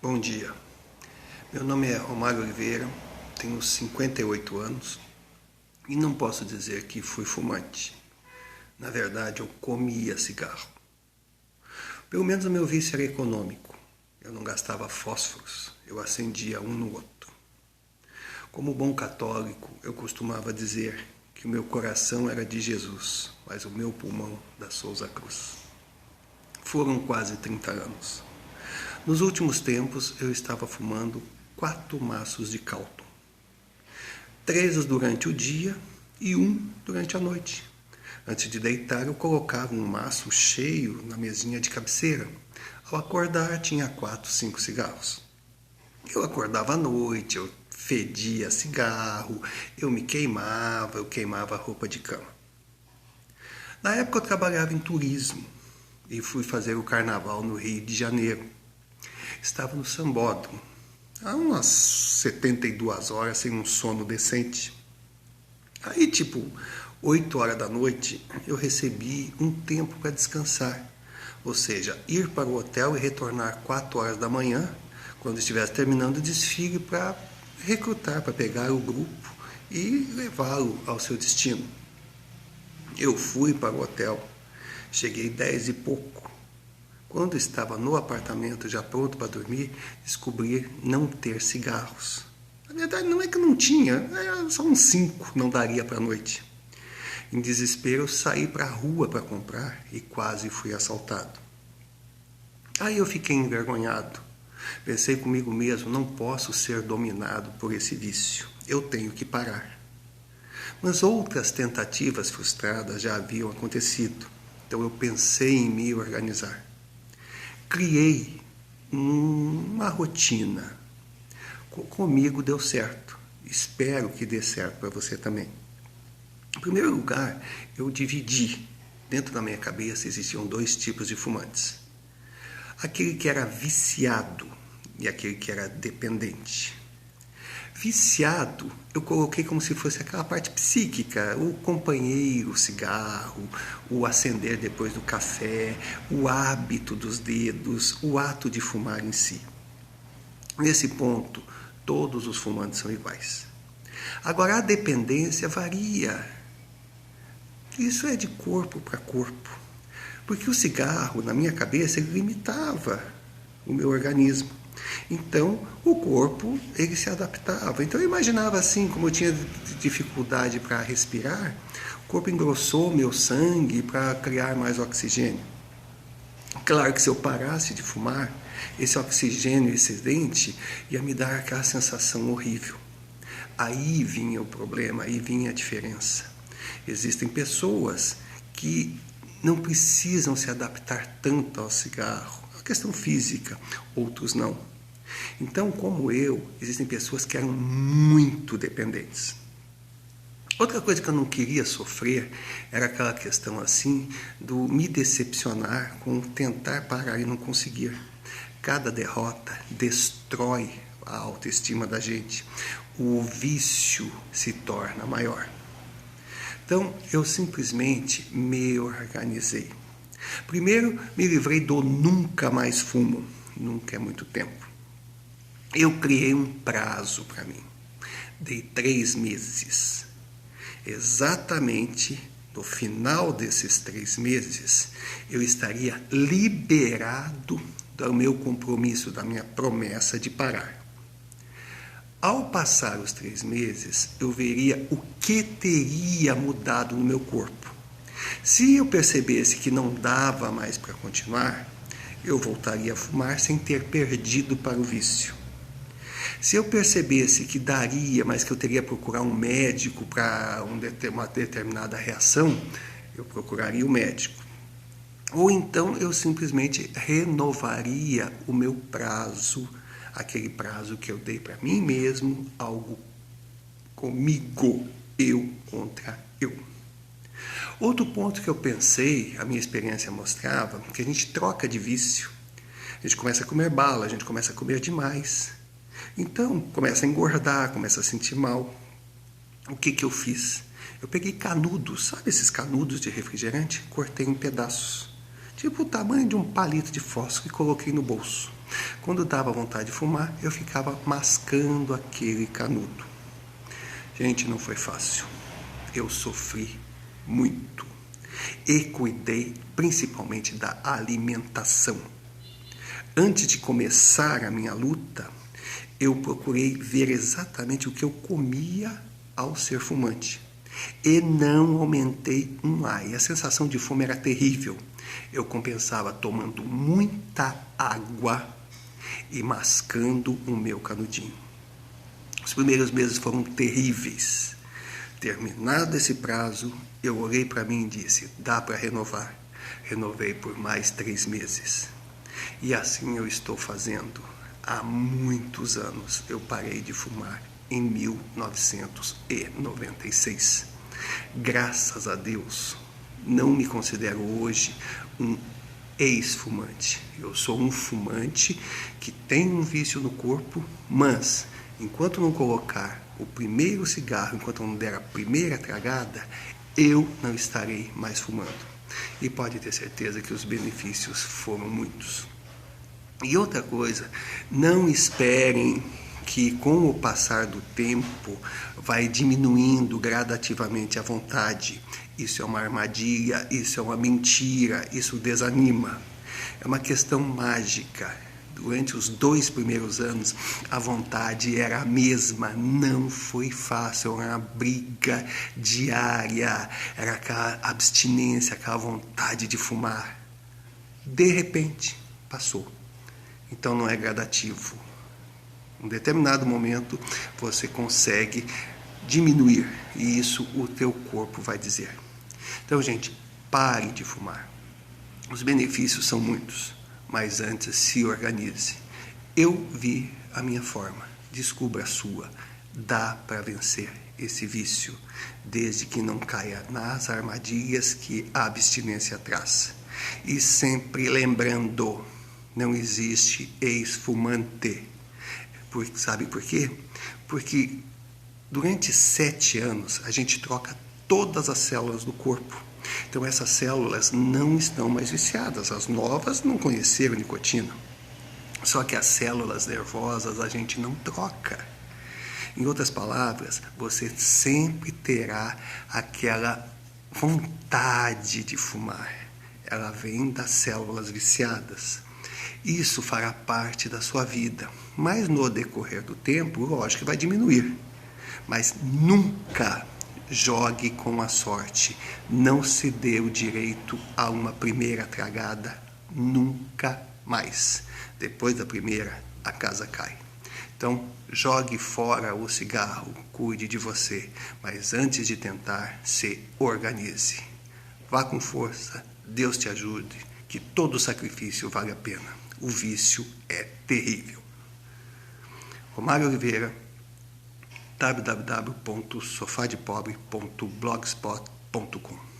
Bom dia, meu nome é Romário Oliveira, tenho 58 anos e não posso dizer que fui fumante. Na verdade, eu comia cigarro. Pelo menos o meu vício era econômico. Eu não gastava fósforos, eu acendia um no outro. Como bom católico, eu costumava dizer que o meu coração era de Jesus, mas o meu pulmão da Souza Cruz. Foram quase 30 anos. Nos últimos tempos, eu estava fumando 4 maços de Calton. 3 durante o dia e 1 durante a noite. Antes de deitar, eu colocava um maço cheio na mesinha de cabeceira. Ao acordar, tinha 4, 5 cigarros. Eu acordava à noite, eu fedia cigarro, eu queimava a roupa de cama. Na época, eu trabalhava em turismo e fui fazer o carnaval no Rio de Janeiro. Estava no sambódromo, há umas 72 horas sem um sono decente. Aí, 8 horas da noite, eu recebi um tempo para descansar. Ou seja, ir para o hotel e retornar 4 horas da manhã, quando estivesse terminando o desfile, para recrutar, para pegar o grupo e levá-lo ao seu destino. Eu fui para o hotel, cheguei 10 e pouco. Quando estava no apartamento, já pronto para dormir, descobri não ter cigarros. Na verdade, não é que não tinha, era só uns 5, não daria para a noite. Em desespero, eu saí para a rua para comprar e quase fui assaltado. Aí eu fiquei envergonhado. Pensei comigo mesmo, não posso ser dominado por esse vício. Eu tenho que parar. Mas outras tentativas frustradas já haviam acontecido. Então eu pensei em me organizar. Criei uma rotina. Comigo deu certo. Espero que dê certo para você também. Em primeiro lugar, eu dividi. Dentro da minha cabeça existiam 2 tipos de fumantes. Aquele que era viciado e aquele que era dependente. Viciado, eu coloquei como se fosse aquela parte psíquica, o companheiro, o cigarro, o acender depois do café, o hábito dos dedos, o ato de fumar em si. Nesse ponto, todos os fumantes são iguais. Agora, a dependência varia. Isso é de corpo para corpo. Porque o cigarro, na minha cabeça, ele limitava o meu organismo. Então, o corpo, ele se adaptava. Então, eu imaginava assim, como eu tinha dificuldade para respirar, o corpo engrossou meu sangue para criar mais oxigênio. Claro que se eu parasse de fumar, esse oxigênio excedente ia me dar aquela sensação horrível. Aí vinha o problema, aí vinha a diferença. Existem pessoas que não precisam se adaptar tanto ao cigarro, é uma questão física, outros não. Então, como eu, existem pessoas que eram muito dependentes. Outra coisa que eu não queria sofrer era aquela questão assim do me decepcionar com tentar parar e não conseguir. Cada derrota destrói a autoestima da gente. O vício se torna maior. Então, eu simplesmente me organizei. Primeiro, me livrei do nunca mais fumo. Nunca é muito tempo. Eu criei um prazo para mim. Dei 3 meses. Exatamente no final desses 3 meses, eu estaria liberado do meu compromisso, da minha promessa de parar. Ao passar os 3 meses, eu veria o que teria mudado no meu corpo. Se eu percebesse que não dava mais para continuar, eu voltaria a fumar sem ter perdido para o vício. Se eu percebesse que daria, mas que eu teria que procurar um médico para uma determinada reação, eu procuraria o médico. Ou então eu simplesmente renovaria o meu prazo, aquele prazo que eu dei para mim mesmo, algo comigo, eu contra eu. Outro ponto que eu pensei, a minha experiência mostrava, que a gente troca de vício. A gente começa a comer bala, a gente começa a comer demais. Então, começa a engordar, começa a sentir mal. O que eu fiz? Eu peguei canudos, sabe esses canudos de refrigerante? Cortei em pedaços, tipo o tamanho de um palito de fósforo e coloquei no bolso. Quando dava vontade de fumar, eu ficava mascando aquele canudo. Gente, não foi fácil. Eu sofri muito. E cuidei principalmente da alimentação. Antes de começar a minha luta, eu procurei ver exatamente o que eu comia ao ser fumante. E não aumentei um ai. A sensação de fome era terrível. Eu compensava tomando muita água e mascando o meu canudinho. Os primeiros meses foram terríveis. Terminado esse prazo, eu olhei para mim e disse, dá para renovar. Renovei por mais 3 meses. E assim eu estou fazendo. Há muitos anos eu parei de fumar em 1996. Graças a Deus, não me considero hoje um ex-fumante. Eu sou um fumante que tem um vício no corpo, mas enquanto não colocar o primeiro cigarro, enquanto não der a primeira tragada, eu não estarei mais fumando. E pode ter certeza que os benefícios foram muitos. E outra coisa, não esperem que com o passar do tempo vai diminuindo gradativamente a vontade. Isso é uma armadilha, isso é uma mentira, isso desanima. É uma questão mágica. Durante os 2 primeiros anos, a vontade era a mesma, não foi fácil, era uma briga diária, era aquela abstinência, aquela vontade de fumar. De repente, passou. Então não é gradativo. Em um determinado momento você consegue diminuir e isso o teu corpo vai dizer. Então, gente, pare de fumar. Os benefícios são muitos, mas antes se organize. Eu vi a minha forma, descubra a sua. Dá para vencer esse vício, desde que não caia nas armadilhas que a abstinência traz. E sempre lembrando, não existe ex-fumante. Sabe por quê? Porque durante 7 anos a gente troca todas as células do corpo. Então essas células não estão mais viciadas. As novas não conheceram nicotina. Só que as células nervosas a gente não troca. Em outras palavras, você sempre terá aquela vontade de fumar. Ela vem das células viciadas. Isso fará parte da sua vida, mas no decorrer do tempo, lógico que vai diminuir. Mas nunca jogue com a sorte. Não se dê o direito a uma primeira tragada, nunca mais. Depois da primeira, a casa cai. Então, jogue fora o cigarro, cuide de você, mas antes de tentar, se organize. Vá com força, Deus te ajude, que todo sacrifício vale a pena. O vício é terrível. Romário Oliveira, www.sofadepobre.blogspot.com